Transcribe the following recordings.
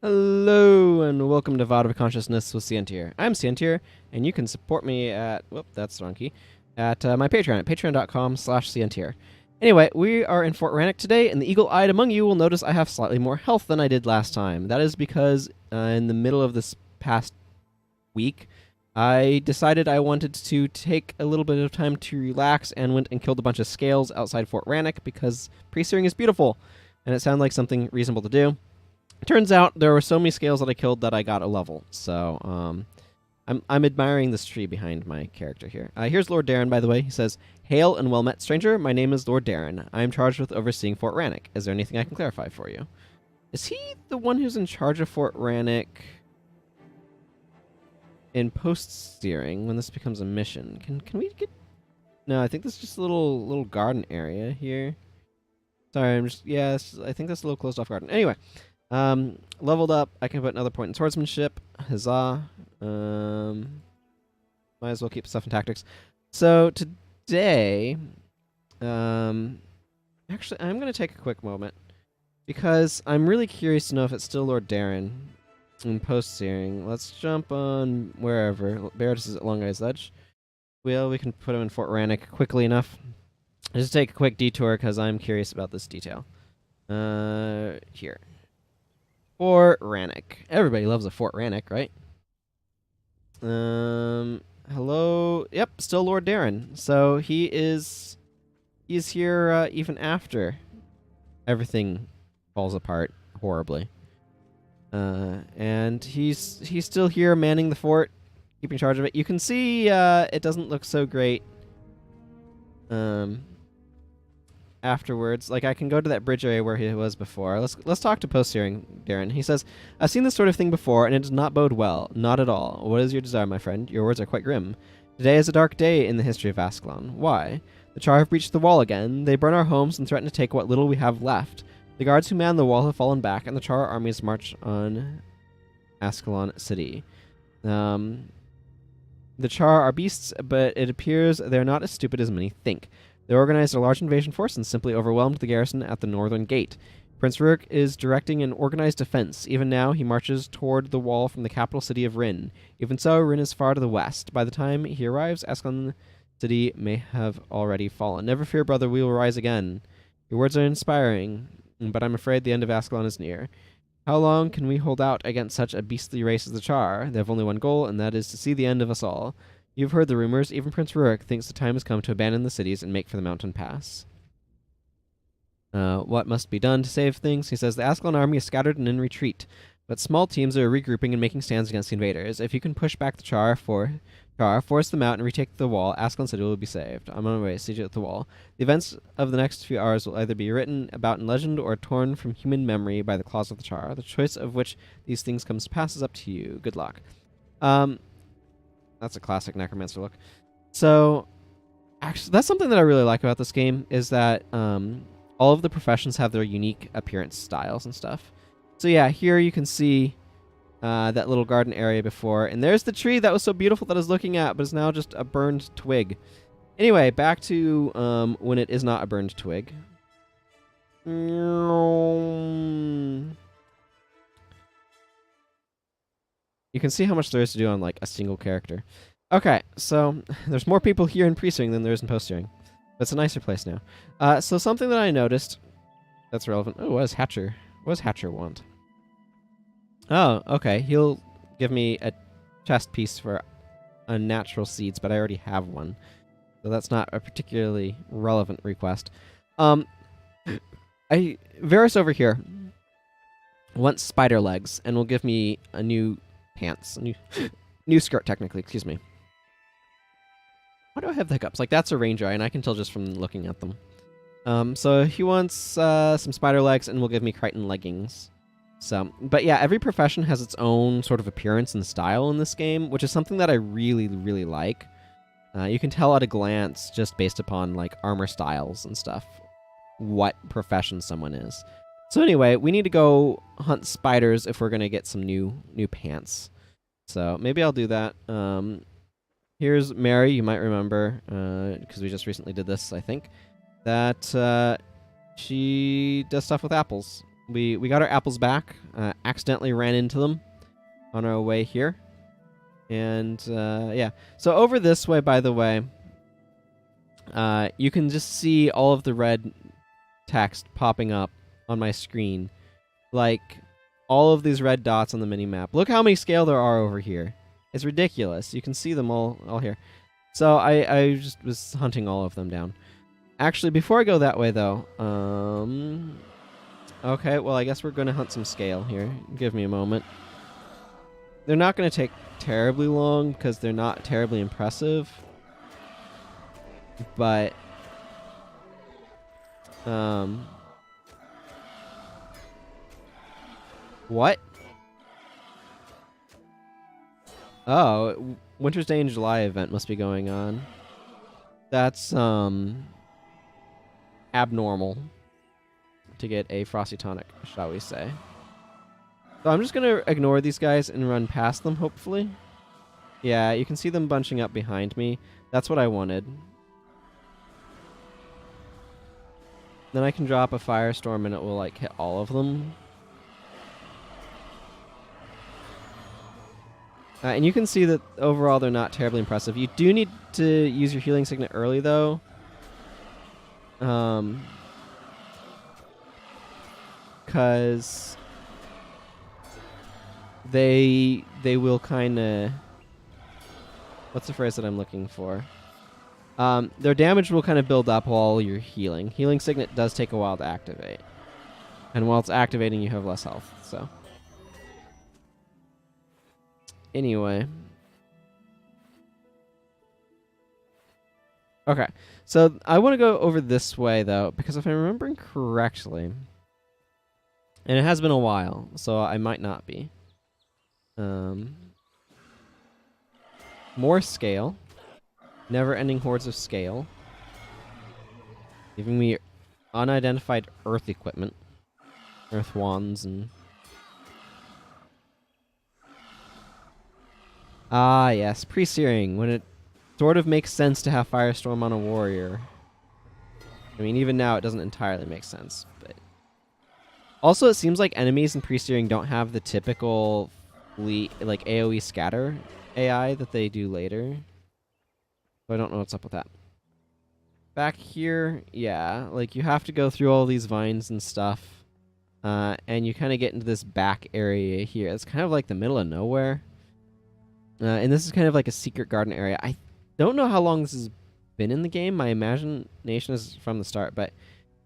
Hello and welcome to VOD of Consciousness with Sientir. I'm Sientir, and you can support me at that's the wrong key at my Patreon at patreon.com/Sientir. Anyway, we are in Fort Ranik today, and the eagle-eyed among you will notice I have slightly more health than I did last time. That is because in the middle of this past week, I decided I wanted to take a little bit of time to relax and went and killed a bunch of scales outside Fort Ranik because pre-searing is beautiful, and it sounded like something reasonable to do. Turns out there were so many scales that I killed that I got a level. So I'm admiring this tree behind my character here. Here's Lord Darren, by the way. He says, "Hail and well met, stranger. My name is Lord Darren. I am charged with overseeing Fort Ranik. Is there anything I can clarify for you?" Is he the one who's in charge of Fort Ranik in post-steering when this becomes a mission? Can we get... No, I think this is just a little garden area here. Sorry, I think that's a little closed off garden. Anyway. Leveled up. I can put another point in swordsmanship. Huzzah. Might as well keep stuff in tactics. So today, actually, I'm going to take a quick moment because I'm really curious to know if it's still Lord Darren in post-searing. Let's jump on wherever. Barretts is at Long Eye's Ledge. Well, we can put him in Fort Ranik quickly enough. Just take a quick detour because I'm curious about this detail. Here. Fort Ranik. Everybody loves a Fort Ranik, right? Hello. Yep, still Lord Darren. So he's here even after everything falls apart horribly. And he's still here manning the fort, keeping charge of it. You can see it doesn't look so great. Afterwards, like I can go to that bridge area where he was before. Let's talk to post-searing Darren. He says, "I've seen this sort of thing before, and it does not bode well. Not at all. What is your desire, my friend? Your words are quite grim. Today is a dark day in the history of Ascalon. Why? The Char have breached the wall again. They burn our homes and threaten to take what little we have left. The guards who man the wall have fallen back, and the Char armies march on Ascalon city. The Char are beasts, but it appears they're not as stupid as many think. They organized a large invasion force and simply overwhelmed the garrison at the northern gate. Prince Rurik is directing an organized defense. Even now, he marches toward the wall from the capital city of Rin. Even so, Rin is far to the west. By the time he arrives, Ascalon city may have already fallen. Never fear, brother, we will rise again. Your words are inspiring, but I'm afraid the end of Ascalon is near. How long can we hold out against such a beastly race as the Char? They have only one goal, and that is to see the end of us all. You've heard the rumors. Even Prince Rurik thinks the time has come to abandon the cities and make for the mountain pass. What must be done to save things? He says the Ascalon army is scattered and in retreat, but small teams are regrouping and making stands against the invaders. If you can push back the Char, force them out, and retake the wall, Ascalon city will be saved. I'm on my way. Siege at the wall. The events of the next few hours will either be written about in legend or torn from human memory by the claws of the Char. The choice of which these things comes to pass is up to you. Good luck." That's a classic necromancer look. So, actually, that's something that I really like about this game is that all of the professions have their unique appearance styles and stuff. So yeah, here you can see that little garden area before, and there's the tree that was so beautiful that I was looking at, but is now just a burned twig. Anyway, back to when it is not a burned twig. You can see how much there is to do on, like, a single character. Okay, so there's more people here in pre-searing than there is in post-searing. But it's a nicer place now. So something that I noticed that's relevant... Oh, what does Hatcher want? Oh, okay. He'll give me a chest piece for unnatural seeds, but I already have one. So that's not a particularly relevant request. Varus over here wants spider legs and will give me a new... pants. New skirt, technically. Excuse me. Why do I have the hiccups? Like, that's a ranger, and I can tell just from looking at them. So he wants some spider legs, and will give me Crichton leggings. So, but yeah, every profession has its own sort of appearance and style in this game, which is something that I really, really like. You can tell at a glance, just based upon, like, armor styles and stuff, what profession someone is. So anyway, we need to go hunt spiders if we're going to get some new pants. So maybe I'll do that. Here's Mary, you might remember, because we just recently did this, I think, that she does stuff with apples. We got our apples back. Accidentally ran into them on our way here. And yeah. So over this way, by the way, you can just see all of the red text popping up on my screen. Like, all of these red dots on the mini-map. Look how many scale there are over here. It's ridiculous. You can see them all here. So I just was hunting all of them down. Actually, before I go that way, though, okay, well, I guess we're going to hunt some scale here. Give me a moment. They're not going to take terribly long because they're not terribly impressive. But, what? Oh, Winter's Day in July event must be going on. That's, abnormal to get a Frosty Tonic, shall we say. So I'm just going to ignore these guys and run past them, hopefully. Yeah, you can see them bunching up behind me. That's what I wanted. Then I can drop a firestorm and it will, like, hit all of them. And you can see that overall they're not terribly impressive. You do need to use your healing signet early, though. Because they will kind of... What's the phrase that I'm looking for? Their damage will kind of build up while you're healing. Healing signet does take a while to activate. And while it's activating, you have less health, so... Anyway. Okay, so I want to go over this way, though, because if I'm remembering correctly, and it has been a while, so I might not be. More scale. Never-ending hordes of scale. Giving me unidentified earth equipment. Earth wands and... Ah, yes. Pre-Searing, when it sort of makes sense to have Firestorm on a warrior. I mean, even now it doesn't entirely make sense, but... Also, it seems like enemies in Pre-Searing don't have the typical like AoE scatter AI that they do later. So I don't know what's up with that. Back here, yeah, like you have to go through all these vines and stuff. And you kind of get into this back area here. It's kind of like the middle of nowhere. And this is kind of like a secret garden area. I don't know how long this has been in the game. My imagination is from the start, but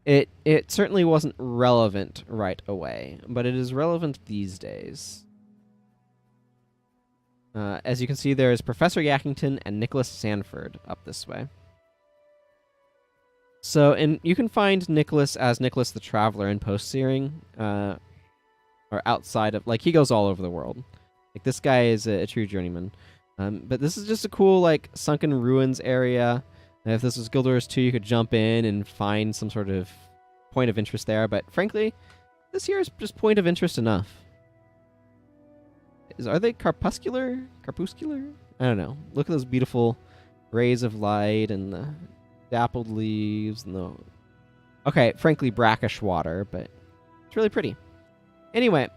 it certainly wasn't relevant right away. But it is relevant these days. As you can see, there is Professor Yakington and Nicholas Sandford up this way. So, and you can find Nicholas as Nicholas the Traveler in Post-Searing, or outside of, like, he goes all over the world. Like, this guy is a true journeyman. But this is just a cool, like, sunken ruins area. And if this was Guild Wars 2, you could jump in and find some sort of point of interest there. But frankly, this here is just point of interest enough. Are they crepuscular? Crepuscular? I don't know. Look at those beautiful rays of light and the dappled leaves and the... Okay, frankly, brackish water, but it's really pretty. Anyway,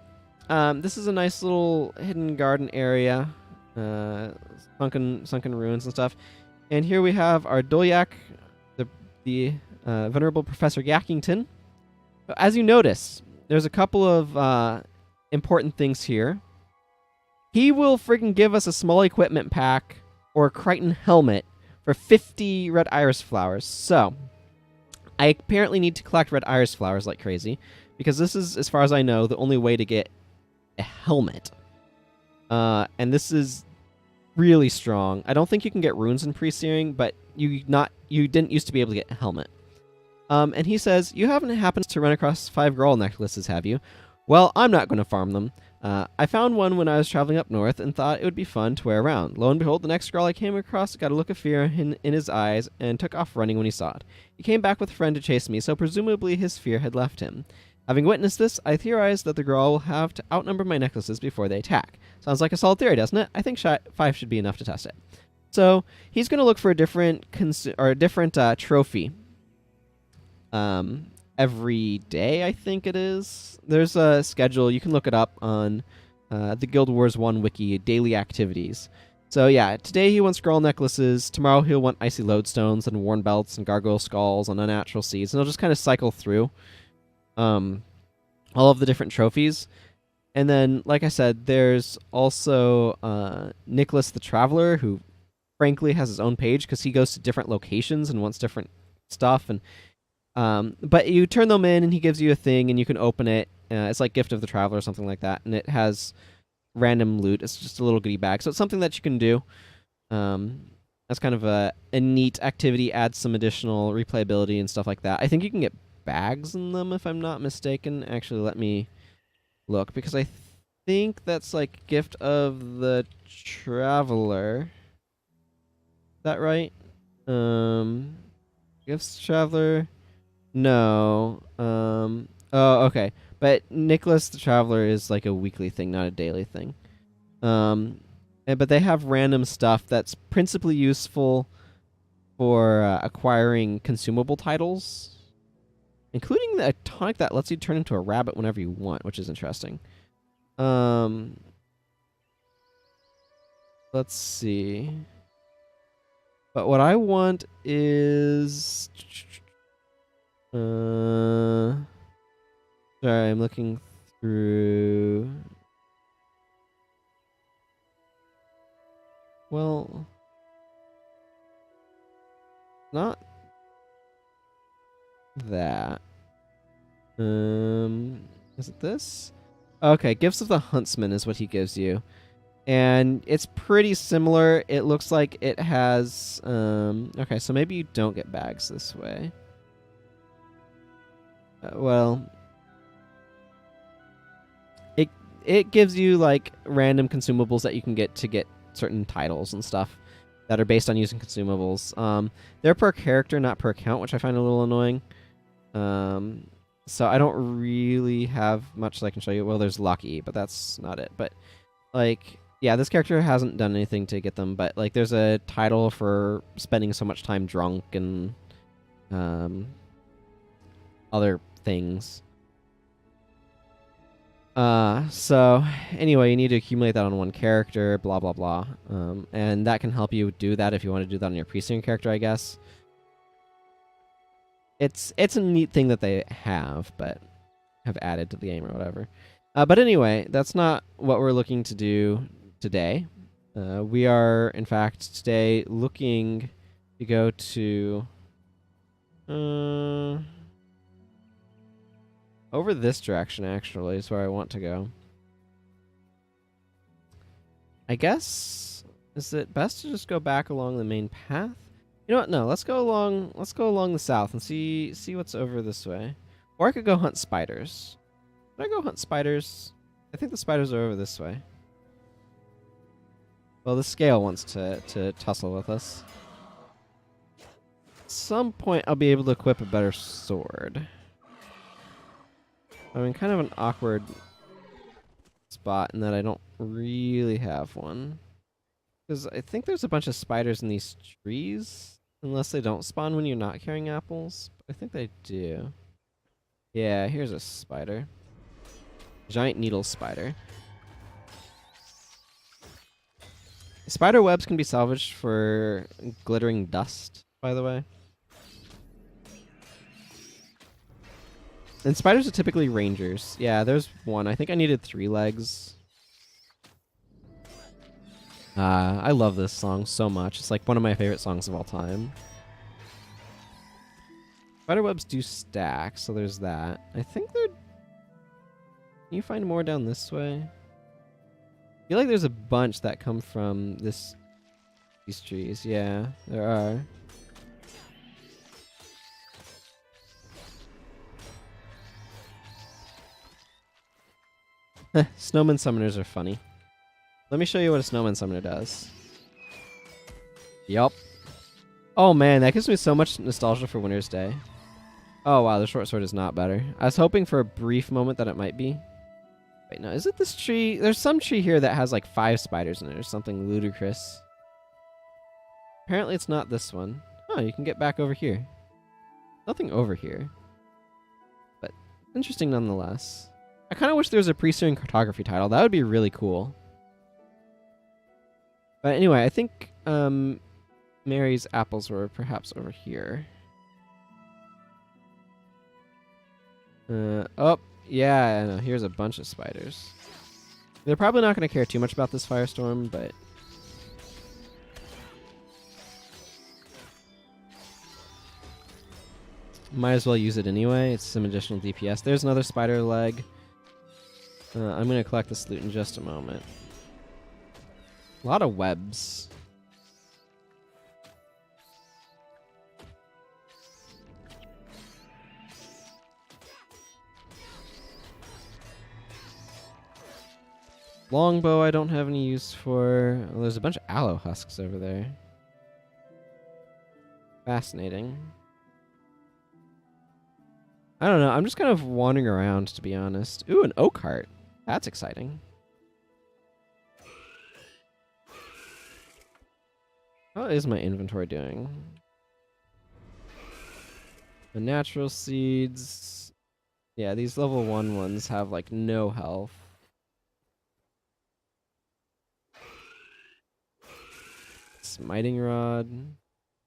this is a nice little hidden garden area. Sunken ruins and stuff. And here we have our Dolyak, the venerable Professor Yakington. As you notice, there's a couple of important things here. He will friggin' give us a small equipment pack or a Crichton helmet for 50 red iris flowers. So, I apparently need to collect red iris flowers like crazy, because this is, as far as I know, the only way to get a helmet. And this is really strong. I don't think you can get runes in Pre-Searing, but you didn't used to be able to get a helmet. And he says, you haven't happened to run across 5 Grawl necklaces, have you? Well, I'm not going to farm them. I found one when I was traveling up north and thought it would be fun to wear around. Lo and behold, the next Grawl I came across got a look of fear in his eyes and took off running when he saw it. He came back with a friend to chase me, so presumably his fear had left him. Having witnessed this, I theorized that the Grawl will have to outnumber my necklaces before they attack. Sounds like a solid theory, doesn't it? I think 5 should be enough to test it. So, he's going to look for a different trophy. every day, I think it is. There's a schedule. You can look it up on the Guild Wars 1 wiki, daily activities. So yeah, today he wants scroll necklaces. Tomorrow he'll want icy lodestones and worn belts and gargoyle skulls and unnatural seeds. And he'll just kind of cycle through all of the different trophies. And then, like I said, there's also Nicholas the Traveler, who frankly has his own page because he goes to different locations and wants different stuff. And but you turn them in and he gives you a thing and you can open it. It's like Gift of the Traveler or something like that. And it has random loot. It's just a little goodie bag. So it's something that you can do. That's kind of a neat activity, adds some additional replayability and stuff like that. I think you can get bags in them if I'm not mistaken. Actually, let me look, because I think that's like Gift of the Traveler. Is that right? Gifts Traveler? No. Oh, okay. But Nicholas the Traveler is like a weekly thing, not a daily thing. But they have random stuff that's principally useful for acquiring consumable titles, including a tonic that lets you turn into a rabbit whenever you want, which is interesting. Let's see. But what I want is... sorry, I'm looking through... Well... Not... that. Is it this? Okay, Gifts of the Huntsman is what he gives you. And it's pretty similar. It looks like it has... okay, so maybe you don't get bags this way. Well... It gives you, like, random consumables that you can get to get certain titles and stuff that are based on using consumables. They're per character, not per account, which I find a little annoying. So I don't really have much that I can show you. Well, there's Lucky, but that's not it. But, like... yeah, this character hasn't done anything to get them, but like there's a title for spending so much time drunk and other things. So anyway, you need to accumulate that on one character, blah blah blah. And that can help you do that if you want to do that on your Pre-Searing character, I guess. It's a neat thing that they have, but have added to the game or whatever. But anyway, that's not what we're looking to do today. We are, in fact, today looking to go to over this direction, actually, is where I want to go. I guess, is it best to just go back along the main path? You know what? No, let's go along the south and see what's over this way. Or I could go hunt spiders. Should I go hunt spiders? I think the spiders are over this way. Well, the scale wants to tussle with us. At some point, I'll be able to equip a better sword. I'm in kind of an awkward spot in that I don't really have one. Because I think there's a bunch of spiders in these trees. Unless they don't spawn when you're not carrying apples. But I think they do. Yeah, here's a spider. Giant needle spider. Spider webs can be salvaged for glittering dust, by the way. And spiders are typically rangers. Yeah, there's one. I think I needed 3 legs. I love this song so much. It's like one of my favorite songs of all time. Spider webs do stack, so there's that. I think they're... Can you find more down this way? I feel like there's a bunch that come from these trees. Yeah, there are. Snowman summoners are funny. Let me show you what a snowman summoner does. Yup. Oh man, that gives me so much nostalgia for Winter's Day. Oh wow, the short sword is not better. I was hoping for a brief moment that it might be. Wait, no, is it this tree? There's some tree here that has like 5 spiders in it or something ludicrous. Apparently it's not this one. Oh, you can get back over here. Nothing over here. Interesting nonetheless. I kind of wish there was a Pre-Searing cartography title. That would be really cool. But anyway, I think Mary's apples were perhaps over here. Oh, yeah, I know. Here's a bunch of spiders. They're probably not going to care too much about this firestorm, but... might as well use it anyway. It's some additional DPS. There's another spider leg. I'm going to collect this loot in just a moment. A lot of webs. Longbow I don't have any use for. Oh, there's a bunch of aloe husks over there. Fascinating. I don't know. I'm just kind of wandering around, to be honest. Ooh, an oak heart. That's exciting. How is my inventory doing? The natural seeds. Yeah, these level 1 ones have like no health. Smiting rod.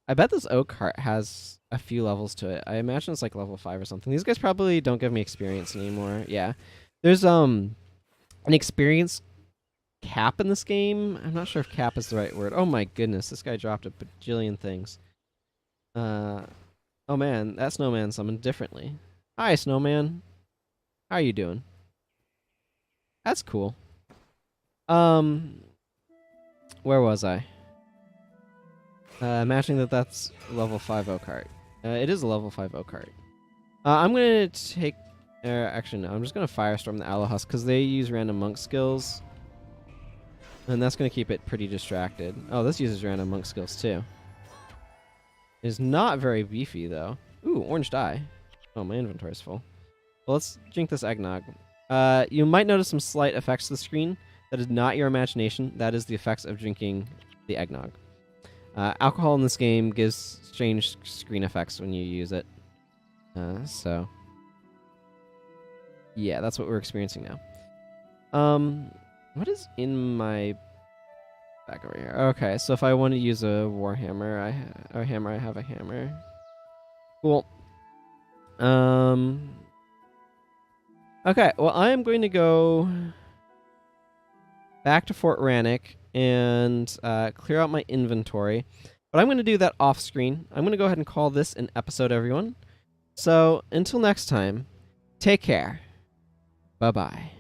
I bet this oak heart has a few levels to it. I imagine it's like level 5 or something. These guys probably don't give me experience anymore. Yeah. There's an experience cap in this game. I'm not sure if cap is the right word. Oh my goodness, this guy dropped a bajillion things. Oh man, that snowman summoned differently. Hi, snowman. How are you doing? That's cool. Where was I? Imagining that that's level 5 oak heart. It is a level 5 oak heart. I'm gonna take... actually, no. I'm just gonna firestorm the aloe husk because they use random monk skills. And that's gonna keep it pretty distracted. Oh, this uses random monk skills too. It's not very beefy though. Ooh, orange dye. Oh, my inventory's full. Well, let's drink this eggnog. You might notice some slight effects to the screen. That is not your imagination. That is the effects of drinking the eggnog. Alcohol in this game gives strange screen effects when you use it. So... yeah, that's what we're experiencing now. What is in my back over here? Okay, so if I want to use a warhammer, I have a hammer. Cool. Okay, well, I am going to go back to Fort Ranik and clear out my inventory. But I'm going to do that off screen. I'm going to go ahead and call this an episode, everyone. So until next time, take care. Bye-bye.